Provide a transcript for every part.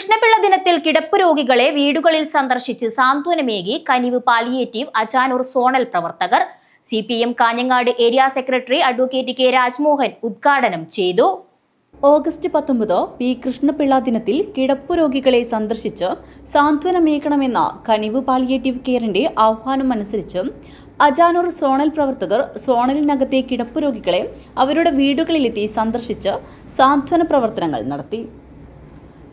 കൃഷ്ണപിള്ള ദിനത്തിൽ കിടപ്പ് രോഗികളെ വീടുകളിൽ സന്ദർശിച്ച് സാന്ത്വനമേകി കനിവ് പാലിയേറ്റീവ് അജാനൂർ സോണൽ പ്രവർത്തകർ. CPM Kanhangad area secretary advocate K Rajmohan ഉദ്ഘാടനം ചെയ്തു. ഓഗസ്റ്റ് 19 പി കൃഷ്ണപിള്ള ദിനത്തിൽ കിടപ്പു രോഗികളെ സന്ദർശിച്ച് സാന്ത്വനമേകണമെന്ന കനിവ് പാലിയേറ്റീവ് കെയറിന്റെ ആഹ്വാനമനുസരിച്ച് അജാനൂർ സോണൽ പ്രവർത്തകർ സോണലിനകത്തെ കിടപ്പു രോഗികളെ അവരുടെ വീടുകളിലെത്തി സന്ദർശിച്ച് സാന്ത്വന പ്രവർത്തനങ്ങൾ നടത്തി.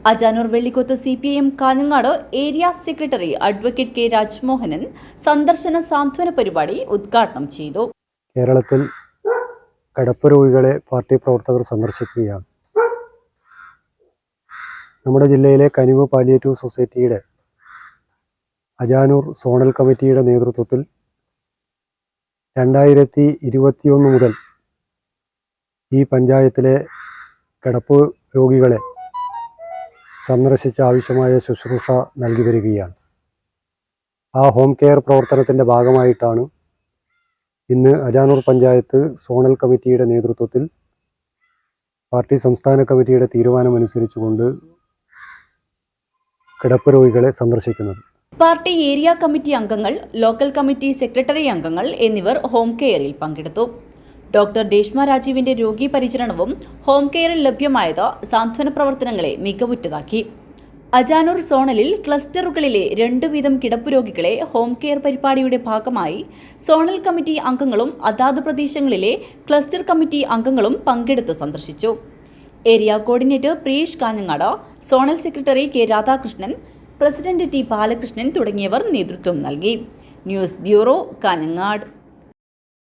Ajanur Vellikkuth CPM Kanhangad area secretary advocate K Rajmohanan സന്ദർശന സാന്ത്വന പരിപാടി ഉദ്ഘാടനം ചെയ്തു. കേരളത്തിൽ കിടപ്പ് രോഗികളെ പാർട്ടി പ്രവർത്തകർ സന്ദർശിക്കുകയാണ്. നമ്മുടെ ജില്ലയിലെ കനിവ് പാലിയേറ്റീവ് സൊസൈറ്റിയുടെ അജാനൂർ സോണൽ കമ്മിറ്റിയുടെ നേതൃത്വത്തിൽ 2021 മുതൽ ഈ പഞ്ചായത്തിലെ കിടപ്പ് രോഗികളെ സന്ദർശിച്ച് ആവശ്യമായ ശുശ്രൂഷ നൽകി വരികയാണ്. ആ ഹോം കെയർ പ്രവർത്തനത്തിൻ്റെ ഭാഗമായിട്ടാണ് ഇന്ന് അജാനൂർ പഞ്ചായത്ത് സോണൽ കമ്മിറ്റിയുടെ നേതൃത്വത്തിൽ പാർട്ടി സംസ്ഥാന കമ്മിറ്റിയുടെ തീരുമാനമനുസരിച്ചുകൊണ്ട് കിടപ്പ് രോഗികളെ സന്ദർശിക്കുന്നത്. പാർട്ടി ഏരിയ കമ്മിറ്റി അംഗങ്ങൾ, ലോക്കൽ കമ്മിറ്റി സെക്രട്ടറി അംഗങ്ങൾ എന്നിവർ ഹോം കെയറിൽ പങ്കെടുത്തു. ഡോക്ടർ രേഷ്മ രാജീവിന്റെ രോഗി പരിചരണവും ഹോം കെയറിൽ ലഭ്യമായത് സാന്ത്വന പ്രവർത്തനങ്ങളെ മികവുറ്റതാക്കി. അജാനൂർ സോണലിൽ ക്ലസ്റ്ററുകളിലെ 2 വീതം കിടപ്പു രോഗികളെ ഹോം കെയർ പരിപാടിയുടെ ഭാഗമായി സോണൽ കമ്മിറ്റി അംഗങ്ങളും അതാത് പ്രദേശങ്ങളിലെ ക്ലസ്റ്റർ കമ്മിറ്റി അംഗങ്ങളും പങ്കെടുത്ത് സന്ദർശിച്ചു. Area coordinator Priyesh Kanhangad, zonal secretary K Radhakrishnan, president T Balakrishnan തുടങ്ങിയവർ നേതൃത്വം നൽകി. News bureau, Kanhangad.